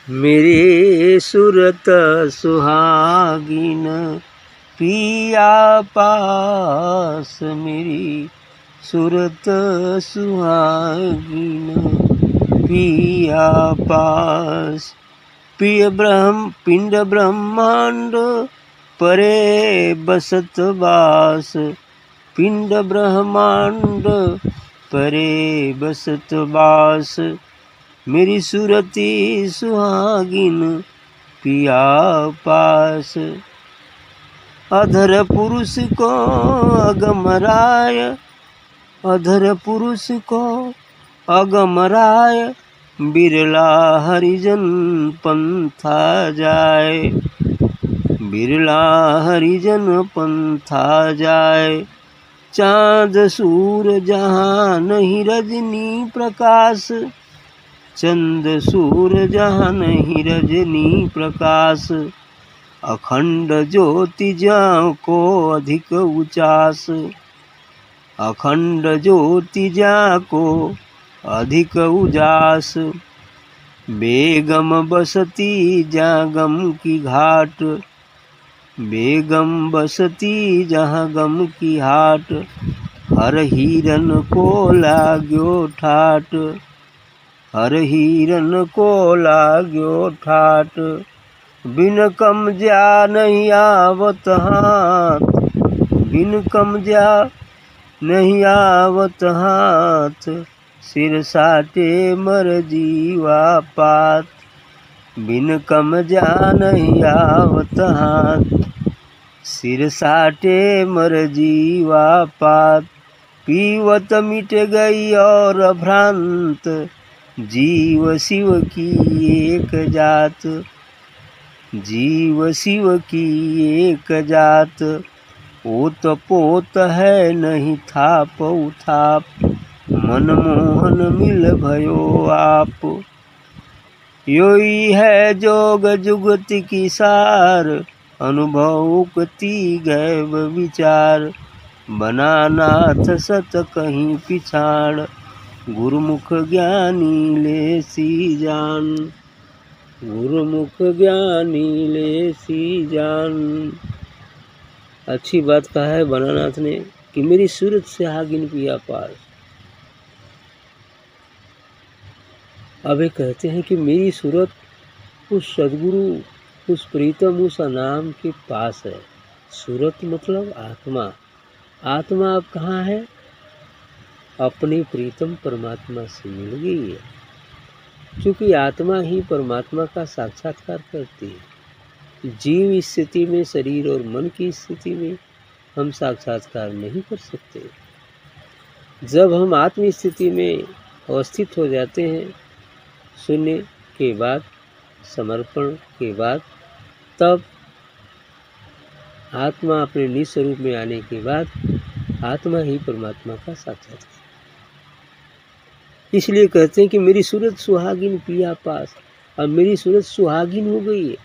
मेरे सुरत सुहागिन पिया पास, मेरी सुरत सुहागिन पिया पास। पिंड ब्रह्मांड परे बसत बास, पिंड ब्रह्मांड परे बसत बास। मेरी सुरती सुहागिन पिया पास। अधर पुरुष को अगमराय, अधर पुरुष को अगमराय, बिरला हरिजन पंथा जाए, बिरला हरिजन पंथा जाए। चाँद सूर जहाँ नहीं रजनी प्रकाश, चंद सूर जहाँ नहीं रजनी प्रकाश। अखंड ज्योति ज्यों को अधिक उचास, अखंड ज्योति ज्यों को अधिक उजास। बेगम बसती जहाँ गम की घाट, बेगम बसती जहाँ गम की हाट। हर हिरन को लाग्यो ठाट, हर हिरन को लाग्यो ठाट। बिन कम ज्या नहीं आवत हाथ, बिन कम ज्या नहीं आवत हाथ। सिर साटे मर जीवा पात, बिन कम ज्या नहीं आवत हाथ। सिर साटे मर जीवा पात। पीवत मिट गई और भ्रांत, जीव शिव की एक जात, जीव शिव की एक जात। ओत पोत है नहीं थाप उथाप, मनमोहन मिल भयो आप। योई है जोग जुगति की सार, अनुभव उक्ति गैव विचार। बना नाथ सत कहीं पिछाड़, गुरुमुख ज्ञानी ले सी जान, गुरुमुख ज्ञानी ले सी जान। अच्छी बात कहा है बनानाथ ने कि मेरी सूरत से हागिन पिया पास। अब ये कहते हैं कि मेरी सूरत उस सदगुरु, उस प्रीतम, उस नाम के पास है। सूरत मतलब आत्मा। आत्मा अब कहाँ है? अपने प्रीतम परमात्मा से मिल गई है। क्योंकि आत्मा ही परमात्मा का साक्षात्कार करती है। जीव स्थिति में, शरीर और मन की स्थिति में हम साक्षात्कार नहीं कर सकते। जब हम आत्म स्थिति में अवस्थित हो जाते हैं, शून्य के बाद, समर्पण के बाद, तब आत्मा अपने निस्वरूप में आने के बाद आत्मा ही परमात्मा का साक्षात्कार। इसलिए कहते हैं कि मेरी सूरत सुहागिन पिया पास। अब मेरी सूरत सुहागिन हो गई है,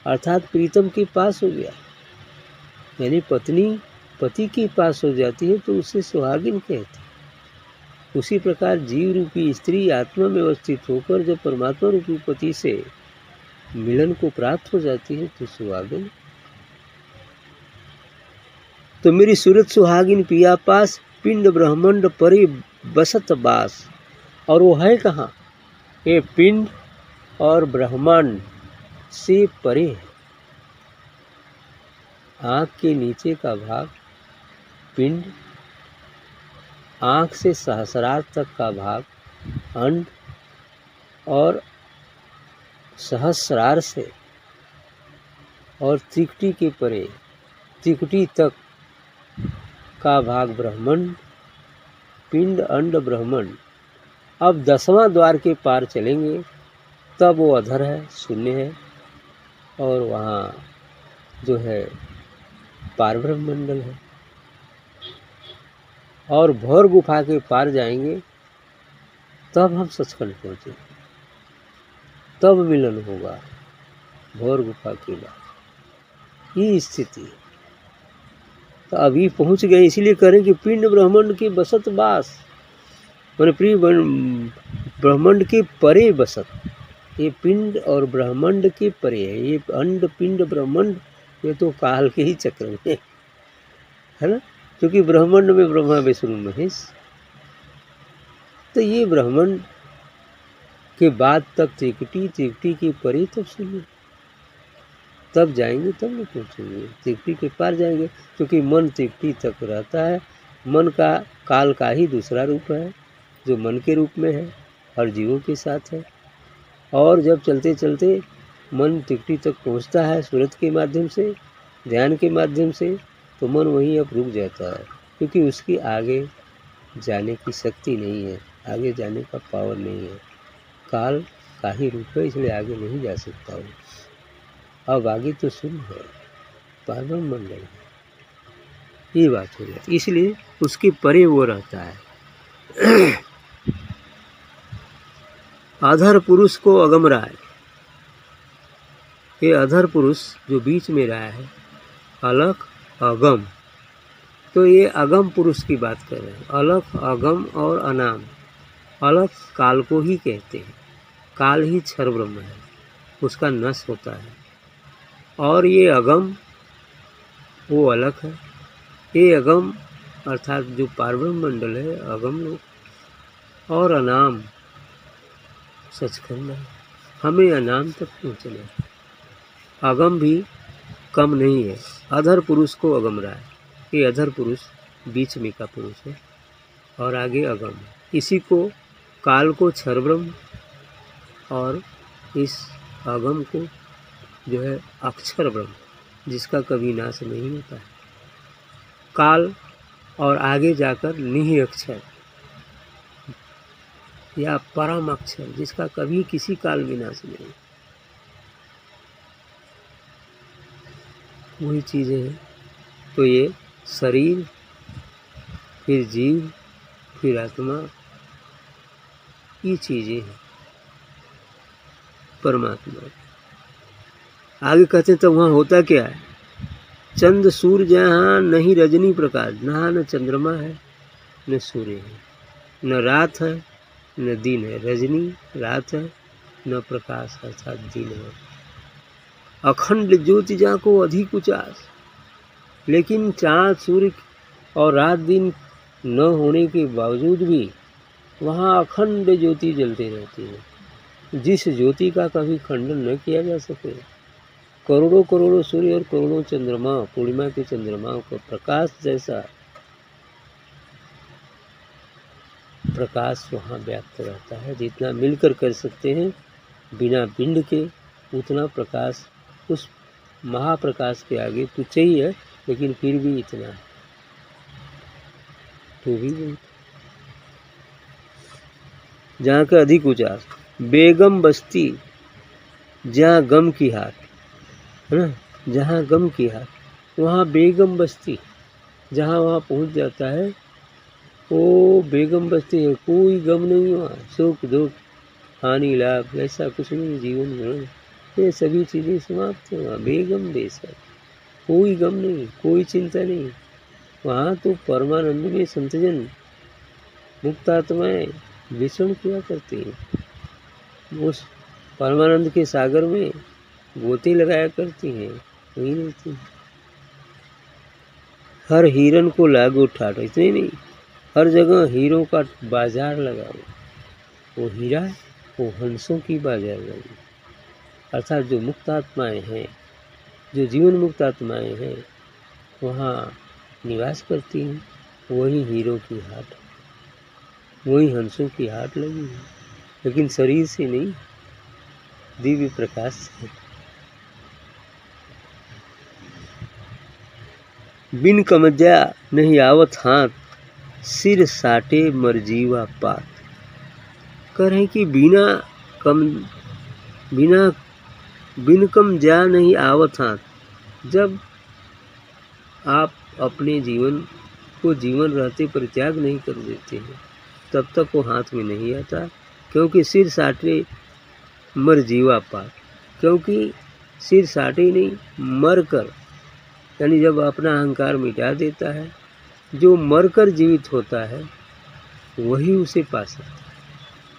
अर्थात प्रीतम के पास हो गया। यानी पत्नी पति के पास हो जाती है तो उसे सुहागिन कहते हैं। उसी प्रकार जीव रूपी स्त्री आत्मा में अवस्थित होकर जब परमात्मा रूपी पति से मिलन को प्राप्त हो जाती है तो सुहागिन। तो मेरी सूरत सुहागिन पिया पास, पिंड ब्रह्मांड परे बसत बास। और वो है कहाँ? ये पिंड और ब्रह्मांड से परे है। आँख के नीचे का भाग पिंड, आँख से सहस्रार तक का भाग अंड, और सहस्रार से और त्रिकुटी के परे, त्रिकुटी तक का भाग ब्रह्मांड, पिंड, अंड, ब्रह्मांड। अब 10वां द्वार के पार चलेंगे तब वो अधर है, शून्य है, और वहाँ जो है पारब्रह्म मंडल है। और भौर गुफा के पार जाएंगे तब हम सचखंड पहुँचेंगे, तब मिलन होगा भौर गुफा के बाद। ये स्थिति है। तो अभी पहुँच गए, इसीलिए करें कि पिंड ब्रह्मांड के बसत बास, मैंने प्रिय ब्रह्मांड के परे बसत। ये पिंड और ब्रह्मांड के परे है। ये अंड पिंड ब्रह्मांड ये तो काल के ही चक्र में है ना, क्योंकि ब्रह्मांड में ब्रह्मा विष्णु महेश। तो ये ब्रह्मांड के बाद तक त्रिकुटी के परे तब सुनिए, तब जाएंगे तब न पहुँचेंगे, त्रिकुटी के पार जाएंगे, क्योंकि मन त्रिकुटी तक रहता है। मन का काल का ही दूसरा रूप है जो मन के रूप में है और जीवों के साथ है। और जब चलते चलते मन त्रिकुटी तक पहुंचता है सूरत के माध्यम से, ध्यान के माध्यम से, तो मन वहीं अब रुक जाता है, क्योंकि उसकी आगे जाने की शक्ति नहीं है, आगे जाने का पावर नहीं है। काल का ही रूप है, इसलिए आगे नहीं जा सकता वो। अब आगे तो शून्य है, पारब्रह्म मंडल है, ये बात हो जाती, इसलिए उसके परे वो रहता है। अधर पुरुष को अगम राय, ये अधर पुरुष जो बीच में रहा है, अलख अगम, तो ये अगम पुरुष की बात कर रहे हैं। अलख अगम और अनाम। अलख काल को ही कहते हैं, काल ही क्षर ब्रह्म है, उसका नश होता है। और ये अगम वो अलख है। ये अगम अर्थात जो पारब्रह्म मंडल है, अगम लोग। और अनाम सचखंड है, हमें अनाम तक पहुँचना। अगम भी कम नहीं है। अधर पुरुष को अगम रहा है, ये अधर पुरुष बीच में का पुरुष है और आगे अगम। इसी को काल को क्षर ब्रह्म और इस अगम को जो है अक्षर ब्रह्म, जिसका कभी नाश नहीं होता है। काल और आगे जाकर निहि अक्षर या परम अक्षर, जिसका कभी किसी काल में नाश नहीं, वही चीज़ें हैं। तो ये शरीर, फिर जीव, फिर आत्मा, ये चीज़ें हैं परमात्मा। आगे कहते हैं तो वहाँ होता क्या है? चंद सूर्य जहाँ नहीं रजनी प्रकाश, नहा न चंद्रमा है न सूर्य है, न रात है न दिन है। रजनी रात है, न प्रकाश अर्थात दिन है। अखंड ज्योति जाको अधिक उचास, लेकिन चाँद सूर्य और रात दिन न होने के बावजूद भी वहाँ अखंड ज्योति जलती रहती है, जिस ज्योति का कभी खंडन न किया जा सके। करोड़ों करोड़ों सूर्य और करोड़ों चंद्रमा, पूर्णिमा के चंद्रमाओं का प्रकाश जैसा प्रकाश वहाँ व्याप्त रहता है। जितना मिलकर कर सकते हैं बिना पिंड के, उतना प्रकाश उस महाप्रकाश के आगे तुच्छ ही है, लेकिन फिर भी इतना है तो भी बहुत। जहाँ का अधिक उचास, बेगम बस्ती जहाँ गम की हाट, है ना, जहाँ गम की हाट वहाँ बेगम बस्ती, जहाँ वहाँ पहुँच जाता है वो बेगम बस्ती है। कोई गम नहीं वहाँ, सुख दुख हानि लाभ ऐसा कुछ नहीं, जीवन मरण ये सभी चीज़ें समाप्त है वहाँ। बेगम देश है, कोई गम नहीं, कोई चिंता नहीं। वहाँ तो परमानंद में संतजन मुक्त आत्माएँ विचरण किया करती हैं, उस परमानंद के सागर में गोते लगाया करती हैं, वहीं रहती हैं। हर हिरन को लागू ठाट, इतने नहीं, हर जगह हीरों का बाजार लगा हुआ। वो हीरा वो हंसों की बाजार लगी, अर्थात जो मुक्त आत्माएँ हैं, जो जीवन मुक्त आत्माएँ हैं, वहाँ निवास करती हैं। वही हीरों की हाट, वही हंसों की हाट लगी है, लेकिन शरीर से नहीं, दिव्य प्रकाश से। बिन कमजा नहीं आवत हाथ, सिर साटे मरजीवा पात। कह रहे हैं कि बिन कम जा नहीं आवत हाथ, जब आप अपने जीवन को जीवन रहते परित्याग नहीं कर देते हैं, तब तक वो हाथ में नहीं आता। क्योंकि सिर साटे मर जीवा पात, क्योंकि सिर साटे नहीं, मर कर, यानी जब अपना अहंकार मिटा देता है, जो मरकर जीवित होता है वही उसे पा सकता है।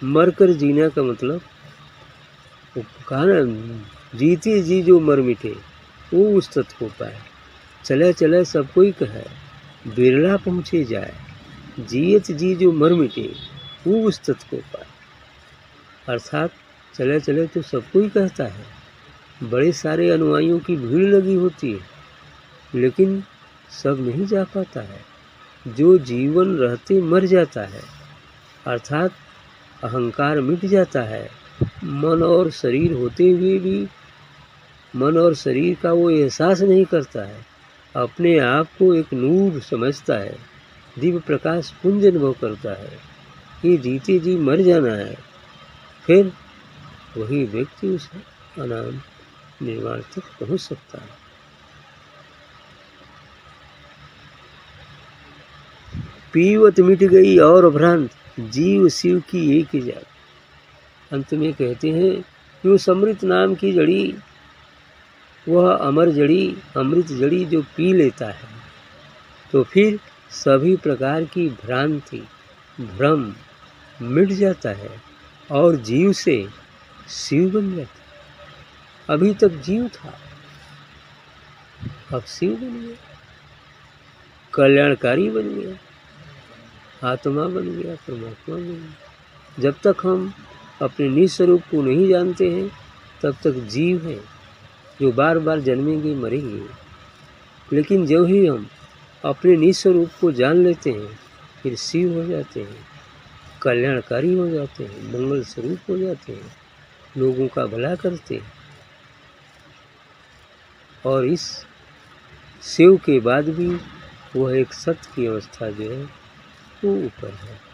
मरकर जीना का मतलब वो कहा ना, जीते जी जो मर मिटे वो उस तत् को पाए। चले चले सब कोई कहे, बिरला पहुँचे जाए। जियत जी जो मर मिटे वो उस तत् को पाए। अर्थात चले चले तो सब कोई कहता है, बड़े सारे अनुयायियों की भीड़ लगी होती है, लेकिन सब नहीं जा पाता है। जो जीवन रहते मर जाता है, अर्थात अहंकार मिट जाता है, मन और शरीर होते हुए भी मन और शरीर का वो एहसास नहीं करता है, अपने आप को एक नूर समझता है, दिव्य प्रकाश पुंज अनुभव करता है कि जीते जी मर जाना है, फिर वही व्यक्ति उस अनाम निर्वाण तक पहुँच सकता है। पीवत मिट गई और भ्रांत, जीव शिव की एक ही जात। अंत में कहते हैं कि उस अमृत नाम की जड़ी, वह अमर जड़ी, अमृत जड़ी जो पी लेता है, तो फिर सभी प्रकार की भ्रांति भ्रम मिट जाता है और जीव से शिव बन जाता है। अभी तक जीव था, अब शिव बन गया, कल्याणकारी बन गया, आत्मा बन गया, परमात्मा बन गया। जब तक हम अपने निज स्वरूप को नहीं जानते हैं, तब तक जीव हैं जो बार बार जन्मेंगे मरेंगे। लेकिन जब ही हम अपने निज स्वरूप को जान लेते हैं, फिर शिव हो जाते हैं, कल्याणकारी हो जाते हैं, मंगल स्वरूप हो जाते हैं, लोगों का भला करते हैं। और इस शिव के बाद भी वह एक सत्य की अवस्था जो है वो ऊपर है।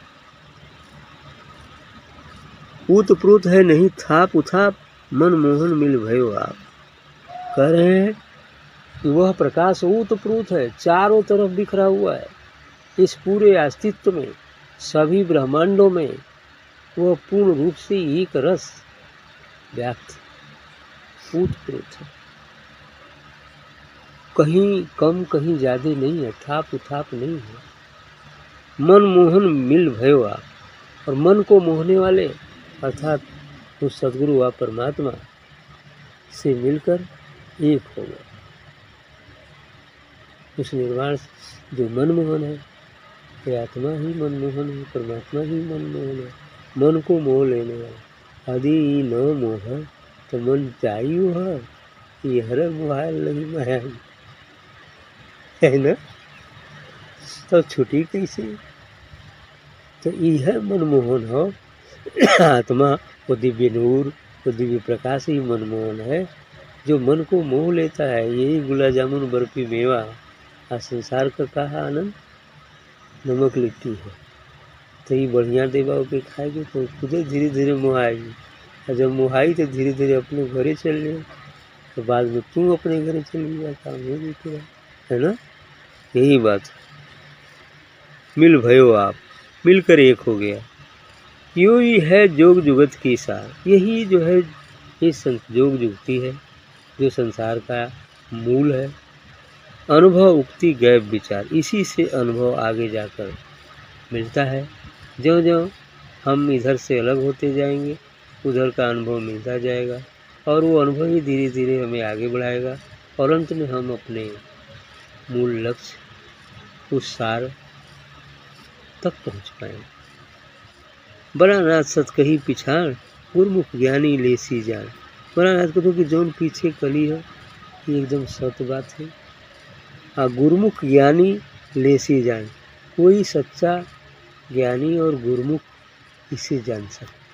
ऊत-प्रोत है नहीं थाप उथाप, मन मोहन मिल भयो आप। कह रहे हैं कि वह प्रकाश ऊत-प्रोत है, चारों तरफ बिखरा हुआ है। इस पूरे अस्तित्व में, सभी ब्रह्मांडों में वह पूर्ण रूप से एक रस व्याप्त ऊत-प्रोत है। कहीं कम कहीं ज़्यादा नहीं है, थाप उथाप नहीं है। मन मोहन मिल भयो आप, और मन को मोहने वाले अर्थात उस सद्गुरु व परमात्मा से मिलकर एक हो गए। उस निर्वाण जो मनमोहन है, ये आत्मा ही मनमोहन है, परमात्मा ही मनमोहन है। मन को मोह लेने वाला, यदि न मोह तो मन चाहिए है, ये हर मोहाल नहीं माया है ना, तो छुट्टी कैसे? तो यह मनमोहन हो आत्मा, वो दिव्य नूर, वो दिव्य प्रकाश ही मनमोहन है, जो मन को मोह लेता है। यही गुलाब जामुन बर्फी मेवा और संसार का कहा आनंद नमक लिट्टी है। तो ये बढ़िया देवा के खाएगी तो खुद धीरे धीरे मोहाएगी, और जब मोहाई तो धीरे धीरे अपने घरे चल जाए, तो बाद में तू अपने घरे चली जा, काम हो गई तेरा, है ना। यही बात मिल भयो आप, मिलकर एक हो गया। यो ही है जोग जुगत की सार, यही जो है ये जोग जुगती है, जो संसार का मूल है। अनुभव उक्ति गैप विचार, इसी से अनुभव आगे जाकर मिलता है। ज्यों ज्यों हम इधर से अलग होते जाएंगे, उधर का अनुभव मिलता जाएगा, और वो अनुभव ही धीरे धीरे हमें आगे बढ़ाएगा, और अंत में हम अपने मूल लक्ष्य उस सार तक पहुँच पाएंगे। बड़ा नाथ सत कही पिछाड़, गुरमुख ज्ञानी लेसी जान। बड़ा नाथ को तो कि जौन पीछे कली है, ये एकदम सत्य बात है। हाँ, गुरमुख ज्ञानी लेसी जान, कोई सच्चा ज्ञानी और गुरमुख इसे जान सकता।